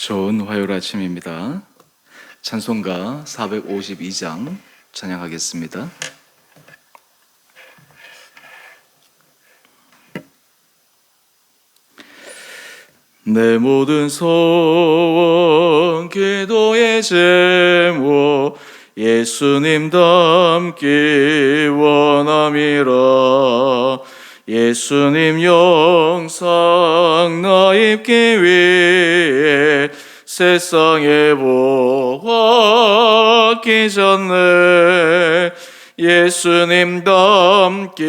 좋은 화요일 아침입니다. 찬송가 452장 찬양하겠습니다. 내 모든 소원 기도의 제목 예수님 닮기 원함이라. 예수님 영상 나 입기 위해 세상에 보았기 전에 예수님 닮기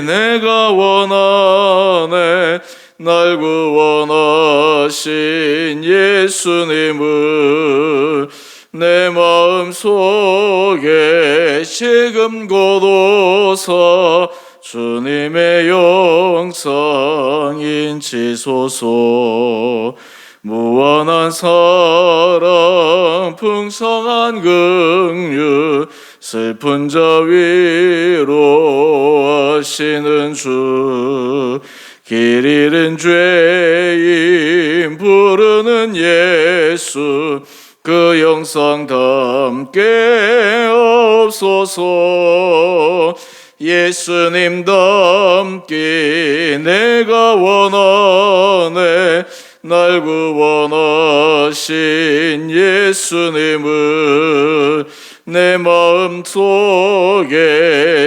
내가 원하네. 날 구원하신 예수님을 내 마음속에 지금 곳곳서 주님의 영상 인치소서. 무한한 사랑 풍성한 긍휼 슬픈 자 위로하시는 주. 길 잃은 죄인 부르는 예수 그 영상 담게 없소서. 예수님 닮기 내가 원하네. 날 구원하신 예수님을 내 마음속에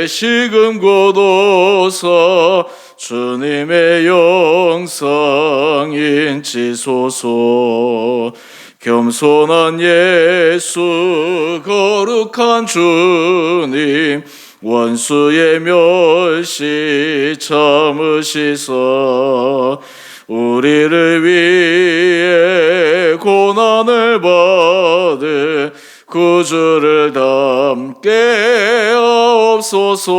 지금 곳곳서 주님의 영상 인치소서. 겸손한 예수 거룩한 주님 원수의 멸시 참으시사 우리를 위해 고난을 받을 구주를 담게 없소서.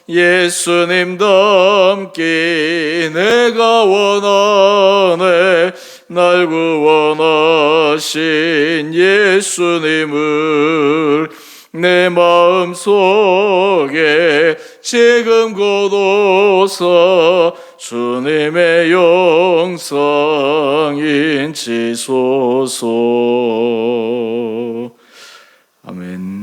예수님 닮기 내가 원하네. 날 구원하신 예수님을 내 마음속에 지금 곳곳서 주님의 영상 인치소서. 아멘.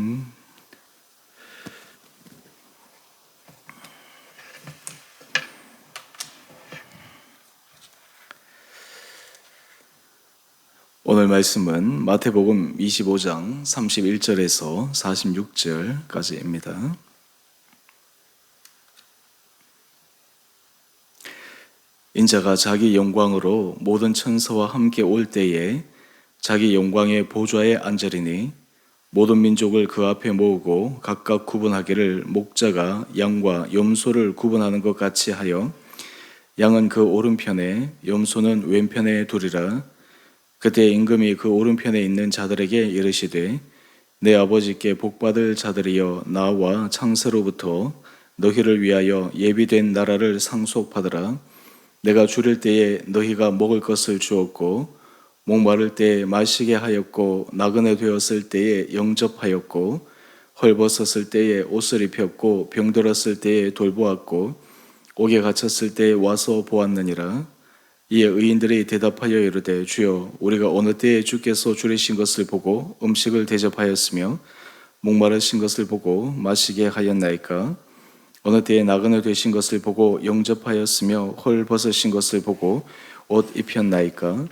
오늘 말씀은 마태복음 25장 31절에서 46절까지입니다. 인자가 자기 영광으로 모든 천사와 함께 올 때에 자기 영광의 보좌에 앉으리니 모든 민족을 그 앞에 모으고 각각 구분하기를 목자가 양과 염소를 구분하는 것 같이 하여 양은 그 오른편에 염소는 왼편에 두리라. 그때 임금이 그 오른편에 있는 자들에게 이르시되 내 아버지께 복받을 자들이여 나와 창세로부터 너희를 위하여 예비된 나라를 상속받으라. 내가 줄일 때에 너희가 먹을 것을 주었고 목마를 때에 마시게 하였고 나그네 되었을 때에 영접하였고 헐벗었을 때에 옷을 입혔고 병들었을 때에 돌보았고 옥에 갇혔을 때에 와서 보았느니라. 이에 의인들이 대답하여 이르되 주여 우리가 어느 때에 주께서 줄이신 것을 보고 음식을 대접하였으며 목마르신 것을 보고 마시게 하였나이까. 어느 때에 나그네 되신 것을 보고 영접하였으며 헐벗으신 것을 보고 옷 입혔나이까.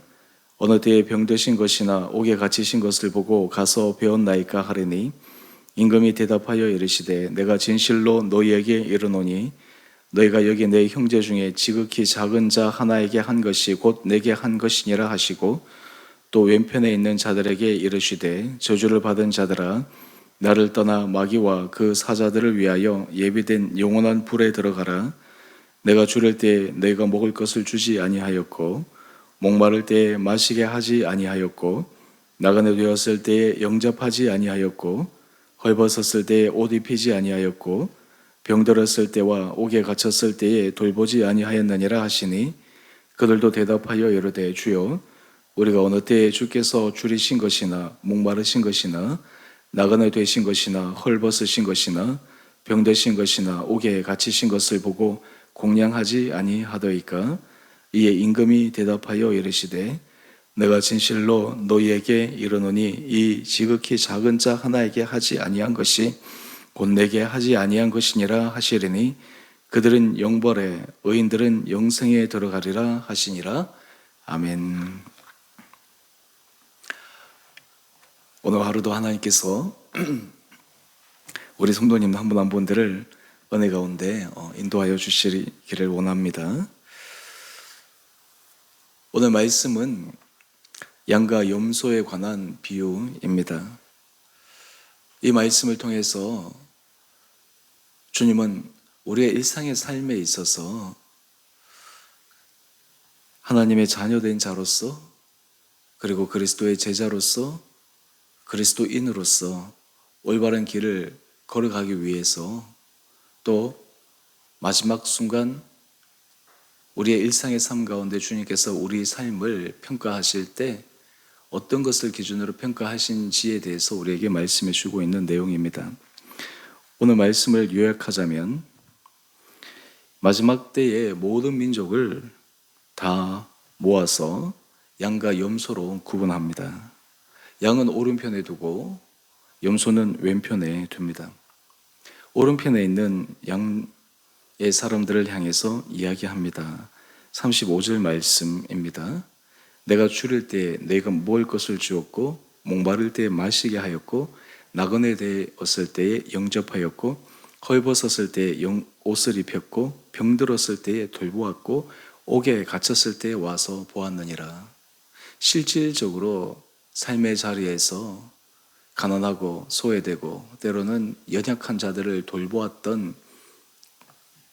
어느 때에 병드신 것이나 옥에 갇히신 것을 보고 가서 배웠나이까 하리니 임금이 대답하여 이르시되 내가 진실로 너희에게 이르노니 너희가 여기 내 형제 중에 지극히 작은 자 하나에게 한 것이 곧 내게 한 것이니라 하시고 또 왼편에 있는 자들에게 이르시되 저주를 받은 자들아 나를 떠나 마귀와 그 사자들을 위하여 예비된 영원한 불에 들어가라. 내가 줄일 때에 너희가 먹을 것을 주지 아니하였고 목마를 때에 마시게 하지 아니하였고 나그네 되었을 때에 영접하지 아니하였고 헐벗었을 때에 옷 입히지 아니하였고 병들었을 때와 옥에 갇혔을 때에 돌보지 아니하였느니라 하시니 그들도 대답하여 이르되 주여 우리가 어느 때에 주께서 줄이신 것이나 목마르신 것이나 나그네 되신 것이나 헐벗으신 것이나 병드신 것이나 옥에 갇히신 것을 보고 공양하지 아니하더이까. 이에 임금이 대답하여 이르시되 내가 진실로 너희에게 이르노니 이 지극히 작은 자 하나에게 하지 아니한 것이 곧 내게 하지 아니한 것이니라 하시리니 그들은 영벌에 의인들은 영생에 들어가리라 하시니라. 아멘. 오늘 하루도 하나님께서 우리 성도님 한 분 한 분들을 은혜 가운데 인도하여 주시기를 원합니다. 오늘 말씀은 양과 염소에 관한 비유입니다. 이 말씀을 통해서 주님은 우리의 일상의 삶에 있어서 하나님의 자녀된 자로서, 그리고 그리스도의 제자로서, 그리스도인으로서 올바른 길을 걸어가기 위해서, 또 마지막 순간 우리의 일상의 삶 가운데 주님께서 우리 삶을 평가하실 때 어떤 것을 기준으로 평가하신지에 대해서 우리에게 말씀해 주고 있는 내용입니다. 오늘 말씀을 요약하자면 마지막 때에 모든 민족을 다 모아서 양과 염소로 구분합니다. 양은 오른편에 두고 염소는 왼편에 둡니다. 오른편에 있는 양의 사람들을 향해서 이야기합니다. 35절 말씀입니다. 내가 줄일 때 내가 먹을 것을 주었고, 목마를 때에 마시게 하였고, 나그네 되었을 때에 영접하였고, 헐벗었을 때에 옷을 입혔고, 병들었을 때에 돌보았고, 옥에 갇혔을 때에 와서 보았느니라. 실질적으로 삶의 자리에서 가난하고 소외되고 때로는 연약한 자들을 돌보았던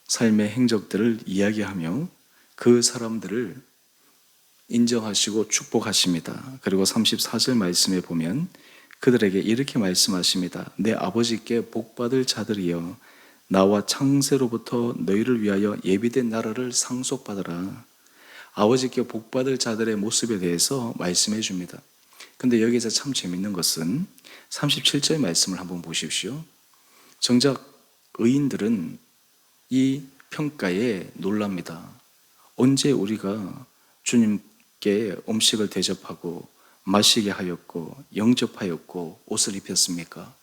삶의 행적들을 이야기하며 그 사람들을 인정하시고 축복하십니다. 그리고 34절 말씀에 보면 그들에게 이렇게 말씀하십니다. 내 아버지께 복받을 자들이여, 나와 창세로부터 너희를 위하여 예비된 나라를 상속받으라. 아버지께 복받을 자들의 모습에 대해서 말씀해 줍니다. 근데 여기서 참 재밌는 것은 37절 말씀을 한번 보십시오. 정작 의인들은 이 평가에 놀랍니다. 언제 우리가 주님께 음식을 대접하고 마시게 하였고 영접하였고 옷을 입혔습니까?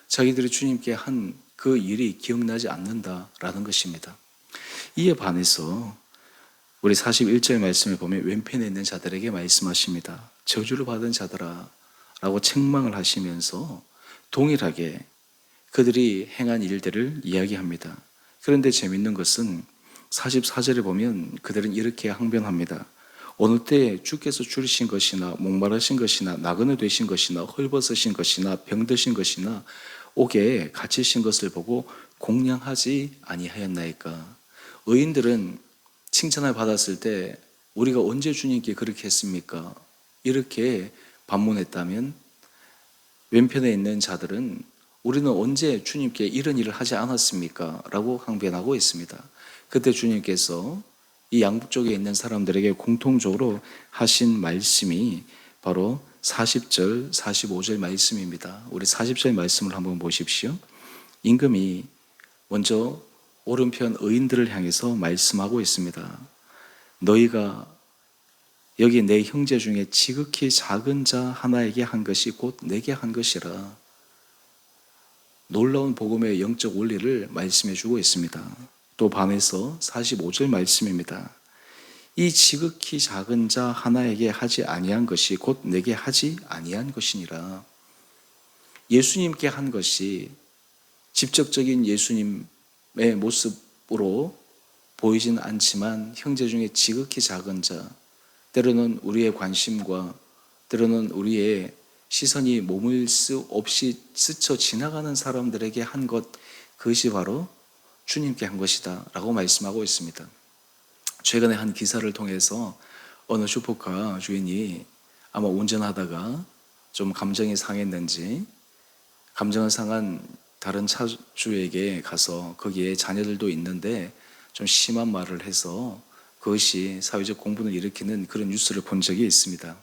자기들이 주님께 한 그 일이 기억나지 않는다라는 것입니다. 이에 반해서 우리 41절 말씀을 보면 왼편에 있는 자들에게 말씀하십니다. 저주를 받은 자들아 라고 책망을 하시면서 동일하게 그들이 행한 일들을 이야기합니다. 그런데 재밌는 것은 44절에 보면 그들은 이렇게 항변합니다. 어느 때에 주께서 줄이신 것이나 목마르신 것이나 나그네 되신 것이나 헐벗으신 것이나 병드신 것이나 옥에 갇히신 것을 보고 공양하지 아니하였나이까. 의인들은 칭찬을 받았을 때 우리가 언제 주님께 그렇게 했습니까? 이렇게 반문했다면 왼편에 있는 자들은 우리는 언제 주님께 이런 일을 하지 않았습니까? 라고 항변하고 있습니다. 그때 주님께서 이 양쪽에 있는 사람들에게 공통적으로 하신 말씀이 바로 40절, 45절 말씀입니다. 우리 40절 말씀을 한번 보십시오. 임금이 먼저 오른편 의인들을 향해서 말씀하고 있습니다. 너희가 여기 내 형제 중에 지극히 작은 자 하나에게 한 것이 곧 내게 한 것이라. 놀라운 복음의 영적 원리를 말씀해 주고 있습니다. 또 반해서 45절 말씀입니다. 이 지극히 작은 자 하나에게 하지 아니한 것이 곧 내게 하지 아니한 것이니라. 예수님께 한 것이 직접적인 예수님의 모습으로 보이진 않지만 형제 중에 지극히 작은 자, 때로는 우리의 관심과 때로는 우리의 시선이 머물 수 없이 스쳐 지나가는 사람들에게 한 것, 그것이 바로 주님께 한 것이다 라고 말씀하고 있습니다. 최근에 한 기사를 통해서 어느 슈퍼카 주인이 아마 운전하다가 좀 감정이 상했는지 감정을 상한 다른 차주에게 가서 거기에 자녀들도 있는데 좀 심한 말을 해서 그것이 사회적 공분을 일으키는 그런 뉴스를 본 적이 있습니다.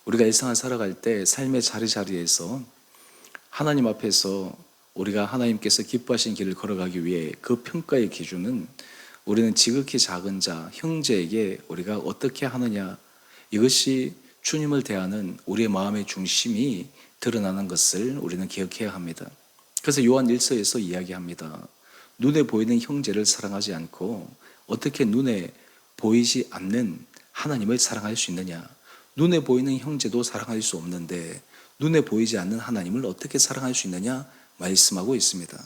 우리가 일상을 살아갈 때 삶의 자리자리에서 하나님 앞에서 우리가 하나님께서 기뻐하신 길을 걸어가기 위해 그 평가의 기준은 우리는 지극히 작은 자, 형제에게 우리가 어떻게 하느냐, 이것이 주님을 대하는 우리의 마음의 중심이 드러나는 것을 우리는 기억해야 합니다. 그래서 요한 1서에서 이야기합니다. 눈에 보이는 형제를 사랑하지 않고 어떻게 눈에 보이지 않는 하나님을 사랑할 수 있느냐? 눈에 보이는 형제도 사랑할 수 없는데 눈에 보이지 않는 하나님을 어떻게 사랑할 수 있느냐? 말씀하고 있습니다.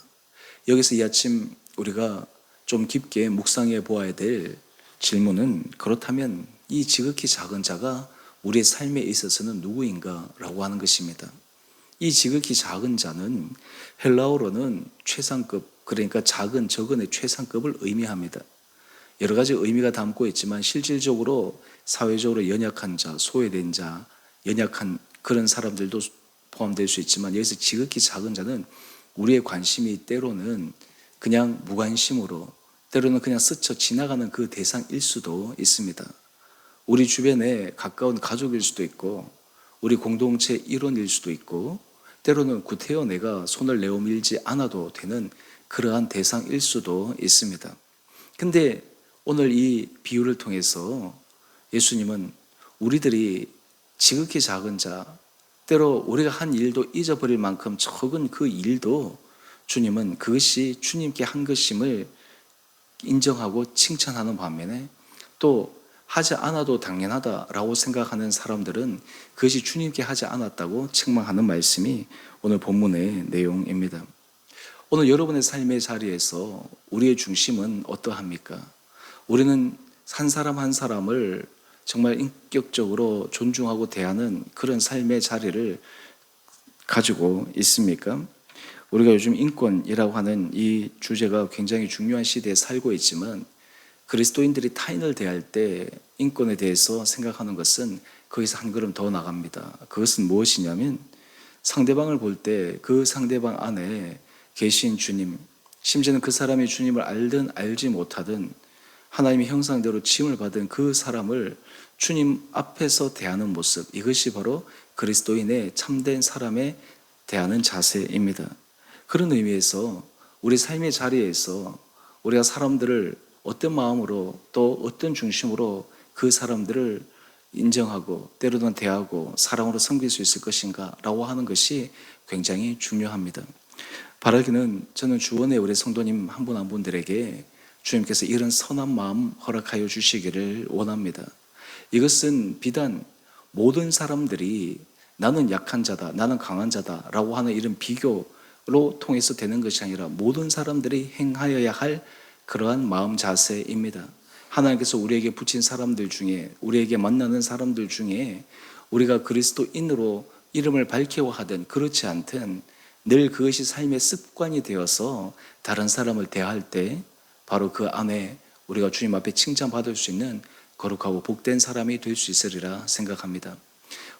여기서 이 아침 우리가 좀 깊게 묵상해 보아야 될 질문은, 그렇다면 이 지극히 작은 자가 우리의 삶에 있어서는 누구인가? 라고 하는 것입니다. 이 지극히 작은 자는 헬라어로는 최상급, 그러니까 작은, 적은의 최상급을 의미합니다. 여러 가지 의미가 담고 있지만 실질적으로 사회적으로 연약한 자, 소외된 자, 연약한 그런 사람들도 포함될 수 있지만, 여기서 지극히 작은 자는 우리의 관심이 때로는 그냥 무관심으로, 때로는 그냥 스쳐 지나가는 그 대상일 수도 있습니다. 우리 주변에 가까운 가족일 수도 있고 우리 공동체 일원일 수도 있고, 때로는 구태여 내가 손을 내어밀지 않아도 되는 그러한 대상일 수도 있습니다. 근데 오늘 이 비유를 통해서 예수님은 우리들이 지극히 작은 자, 때로 우리가 한 일도 잊어버릴 만큼 적은 그 일도 주님은 그것이 주님께 한 것임을 인정하고 칭찬하는 반면에, 또 하지 않아도 당연하다라고 생각하는 사람들은 그것이 주님께 하지 않았다고 책망하는 말씀이 오늘 본문의 내용입니다. 오늘 여러분의 삶의 자리에서 우리의 중심은 어떠합니까? 우리는 한 사람 한 사람을 정말 인격적으로 존중하고 대하는 그런 삶의 자리를 가지고 있습니까? 우리가 요즘 인권이라고 하는 이 주제가 굉장히 중요한 시대에 살고 있지만, 그리스도인들이 타인을 대할 때 인권에 대해서 생각하는 것은 거기서 한 걸음 더 나갑니다. 그것은 무엇이냐면, 상대방을 볼 때 그 상대방 안에 계신 주님, 심지어는 그 사람이 주님을 알든 알지 못하든 하나님의 형상대로 지음을 받은 그 사람을 주님 앞에서 대하는 모습, 이것이 바로 그리스도인의 참된 사람에 대하는 자세입니다. 그런 의미에서 우리 삶의 자리에서 우리가 사람들을 어떤 마음으로, 또 어떤 중심으로 그 사람들을 인정하고 때로는 대하고 사랑으로 섬길 수 있을 것인가 라고 하는 것이 굉장히 중요합니다. 바라기는, 저는 주원의 우리 성도님 한 분 한 분들에게 주님께서 이런 선한 마음 허락하여 주시기를 원합니다. 이것은 비단 모든 사람들이 나는 약한 자다, 나는 강한 자다 라고 하는 이런 비교로 통해서 되는 것이 아니라 모든 사람들이 행하여야 할 그러한 마음 자세입니다. 하나님께서 우리에게 붙인 사람들 중에, 우리에게 만나는 사람들 중에 우리가 그리스도인으로 이름을 밝히려 하든 그렇지 않든 늘 그것이 삶의 습관이 되어서 다른 사람을 대할 때 바로 그 안에 우리가 주님 앞에 칭찬받을 수 있는 거룩하고 복된 사람이 될 수 있으리라 생각합니다.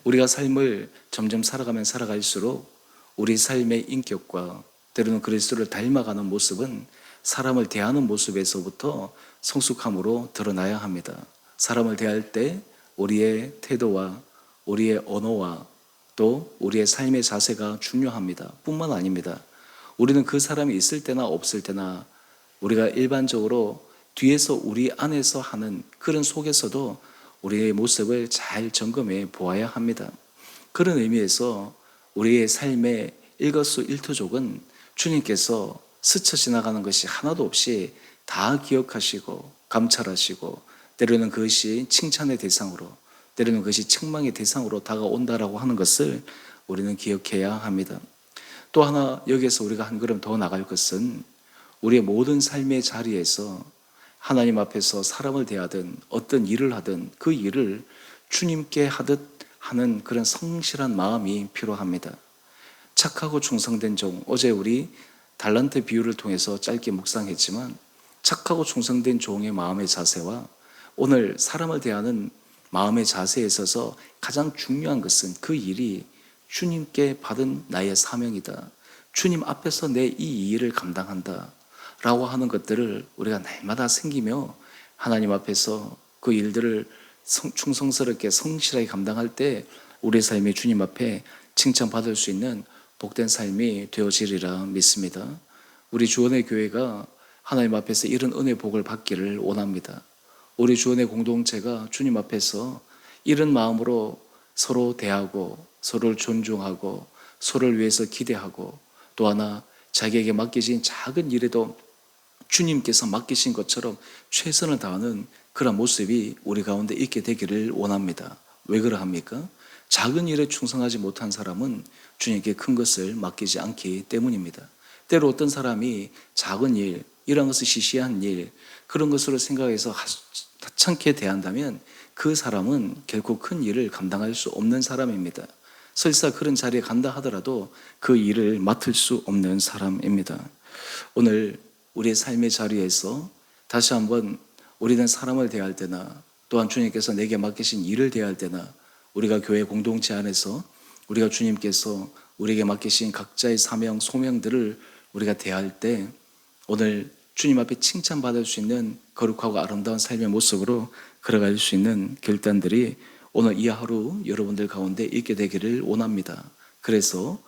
우리가 삶을 점점 살아가면 살아갈수록 우리 삶의 인격과 때로는 그리스도를 닮아가는 모습은 사람을 대하는 모습에서부터 성숙함으로 드러나야 합니다. 사람을 대할 때 우리의 태도와 우리의 언어와 또 우리의 삶의 자세가 중요합니다. 뿐만 아닙니다. 우리는 그 사람이 있을 때나 없을 때나 우리가 일반적으로 뒤에서 우리 안에서 하는 그런 속에서도 우리의 모습을 잘 점검해 보아야 합니다. 그런 의미에서 우리의 삶의 일거수일투족은 주님께서 스쳐 지나가는 것이 하나도 없이 다 기억하시고 감찰하시고, 때로는 그것이 칭찬의 대상으로, 때로는 그것이 책망의 대상으로 다가온다라고 하는 것을 우리는 기억해야 합니다. 또 하나 여기에서 우리가 한 걸음 더 나갈 것은, 우리의 모든 삶의 자리에서 하나님 앞에서 사람을 대하든 어떤 일을 하든 그 일을 주님께 하듯 하는 그런 성실한 마음이 필요합니다. 착하고 충성된 종, 어제 우리 달란트 비유를 통해서 짧게 묵상했지만, 착하고 충성된 종의 마음의 자세와 오늘 사람을 대하는 마음의 자세에 있어서 가장 중요한 것은 그 일이 주님께 받은 나의 사명이다, 주님 앞에서 내 이 일을 감당한다 라고 하는 것들을 우리가 날마다 생기며 하나님 앞에서 그 일들을 충성스럽게 성실하게 감당할 때 우리의 삶이 주님 앞에 칭찬받을 수 있는 복된 삶이 되어지리라 믿습니다. 우리 주원의 교회가 하나님 앞에서 이런 은혜 복을 받기를 원합니다. 우리 주원의 공동체가 주님 앞에서 이런 마음으로 서로 대하고 서로를 존중하고 서로를 위해서 기대하고, 또 하나 자기에게 맡겨진 작은 일에도 주님께서 맡기신 것처럼 최선을 다하는 그런 모습이 우리 가운데 있게 되기를 원합니다. 왜 그러합니까? 작은 일에 충성하지 못한 사람은 주님께 큰 것을 맡기지 않기 때문입니다. 때로 어떤 사람이 작은 일, 이런 것을 시시한 일, 그런 것으로 생각해서 하찮게 대한다면 그 사람은 결코 큰 일을 감당할 수 없는 사람입니다. 설사 그런 자리에 간다 하더라도 그 일을 맡을 수 없는 사람입니다. 오늘 우리의 삶의 자리에서 다시 한번 우리는 사람을 대할 때나, 또한 주님께서 내게 맡기신 일을 대할 때나, 우리가 교회 공동체 안에서 우리가 주님께서 우리에게 맡기신 각자의 사명, 소명들을 우리가 대할 때, 오늘 주님 앞에 칭찬받을 수 있는 거룩하고 아름다운 삶의 모습으로 걸어갈 수 있는 결단들이 오늘 이 하루 여러분들 가운데 있게 되기를 원합니다. 그래서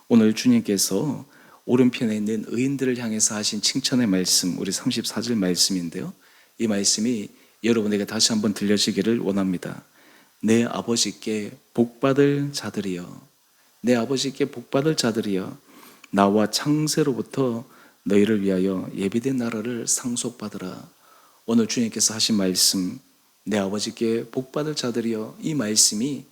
오늘 주님께서 오른편에 있는 의인들을 향해서 하신 칭찬의 말씀, 우리 34절 말씀인데요, 이 말씀이 여러분에게 다시 한번 들려지기를 원합니다. 내 아버지께 복받을 자들이여, 내 아버지께 복받을 자들이여, 나와 창세로부터 너희를 위하여 예비된 나라를 상속받으라. 오늘 주님께서 하신 말씀, 내 아버지께 복받을 자들이여, 이 말씀이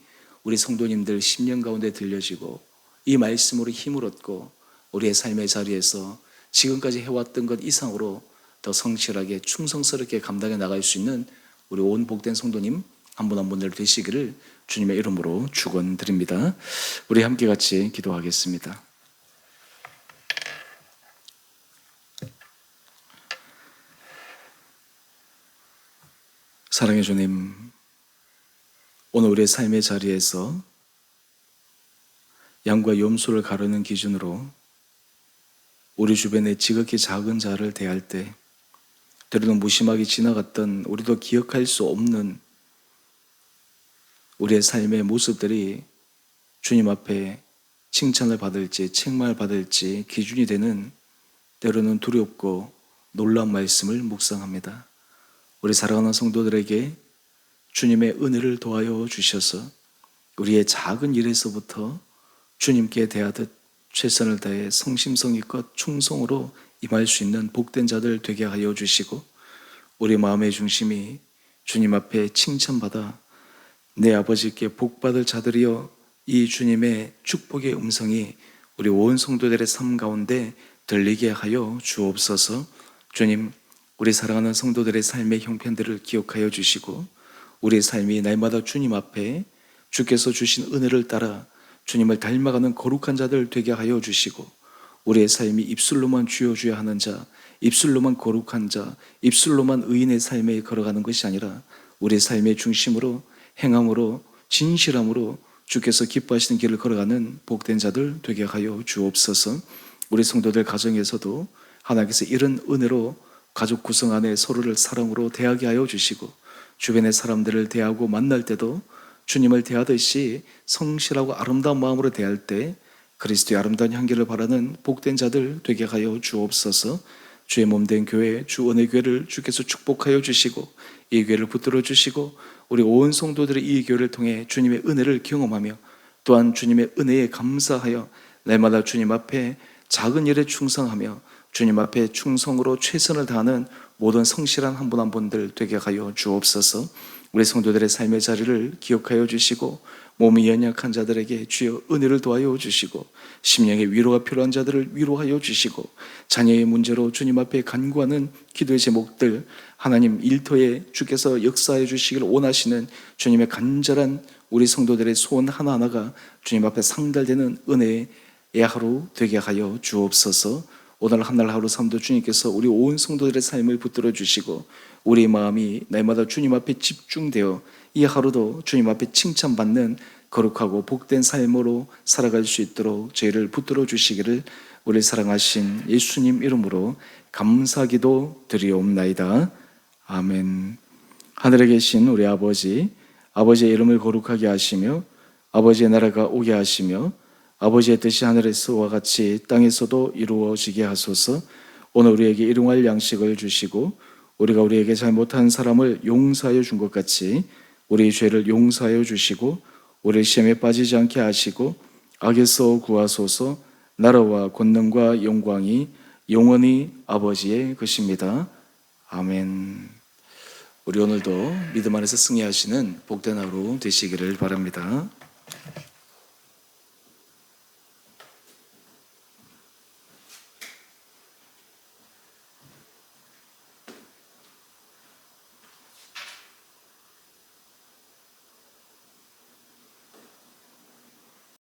우리 성도님들 심령 가운데 들려지고 이 말씀으로 힘을 얻고 우리의 삶의 자리에서 지금까지 해왔던 것 이상으로 더 성실하게 충성스럽게 감당해 나갈 수 있는 우리 온 복된 성도님 한 분 한 분들 되시기를 주님의 이름으로 축원드립니다. 우리 함께 같이 기도하겠습니다. 사랑의 주님, 오늘 우리의 삶의 자리에서 양과 염소를 가르는 기준으로 우리 주변에 지극히 작은 자를 대할 때 때로는 무심하게 지나갔던, 우리도 기억할 수 없는 우리의 삶의 모습들이 주님 앞에 칭찬을 받을지 책망을 받을지 기준이 되는, 때로는 두렵고 놀라운 말씀을 묵상합니다. 우리 사랑하는 성도들에게 주님의 은혜를 도하여 주셔서 우리의 작은 일에서부터 주님께 대하듯 최선을 다해 성심성의껏 충성으로 임할 수 있는 복된 자들 되게 하여 주시고, 우리 마음의 중심이 주님 앞에 칭찬받아 내 아버지께 복받을 자들이여, 이 주님의 축복의 음성이 우리 온 성도들의 삶 가운데 들리게 하여 주옵소서. 주님, 우리 사랑하는 성도들의 삶의 형편들을 기억하여 주시고, 우리의 삶이 날마다 주님 앞에 주께서 주신 은혜를 따라 주님을 닮아가는 거룩한 자들 되게 하여 주시고, 우리의 삶이 입술로만 주여 주여 하는 자, 입술로만 거룩한 자, 입술로만 의인의 삶에 걸어가는 것이 아니라 우리의 삶의 중심으로 행함으로 진실함으로 주께서 기뻐하시는 길을 걸어가는 복된 자들 되게 하여 주옵소서. 우리 성도들 가정에서도 하나님께서 이런 은혜로 가족 구성 안에 서로를 사랑으로 대하게 하여 주시고, 주변의 사람들을 대하고 만날 때도 주님을 대하듯이 성실하고 아름다운 마음으로 대할 때 그리스도의 아름다운 향기를 바라는 복된 자들 되게 하여 주옵소서. 주의 몸된 교회, 주 은혜교회를 주께서 축복하여 주시고 이 교회를 붙들어 주시고, 우리 온 성도들이 이 교회를 통해 주님의 은혜를 경험하며 또한 주님의 은혜에 감사하여 날마다 주님 앞에 작은 일에 충성하며 주님 앞에 충성으로 최선을 다하는 모든 성실한 한 분 한 분들 되게 하여 주옵소서. 우리 성도들의 삶의 자리를 기억하여 주시고, 몸이 연약한 자들에게 주여 은혜를 도하여 주시고, 심령의 위로가 필요한 자들을 위로하여 주시고, 자녀의 문제로 주님 앞에 간구하는 기도의 제목들 하나님 일터에 주께서 역사해 주시기를 원하시는 주님의 간절한 우리 성도들의 소원 하나하나가 주님 앞에 상달되는 은혜의 하루 되게 하여 주옵소서. 오늘 한 날 하루 삶도 주님께서 우리 온 성도들의 삶을 붙들어 주시고, 우리 마음이 날마다 주님 앞에 집중되어 이 하루도 주님 앞에 칭찬받는 거룩하고 복된 삶으로 살아갈 수 있도록 저희를 붙들어 주시기를 우리 사랑하신 예수님 이름으로 감사기도 드리옵나이다. 아멘. 하늘에 계신 우리 아버지, 아버지의 이름을 거룩하게 하시며 아버지의 나라가 오게 하시며 아버지의 뜻이 하늘에서와 같이 땅에서도 이루어지게 하소서. 오늘 우리에게 일용할 양식을 주시고 우리가 우리에게 잘못한 사람을 용서하여 준 것 같이 우리의 죄를 용서하여 주시고 우리 시험에 빠지지 않게 하시고 악에서 구하소서. 나라와 권능과 영광이 영원히 아버지의 것입니다. 아멘. 우리 오늘도 믿음 안에서 승리하시는 복된 하루 되시기를 바랍니다.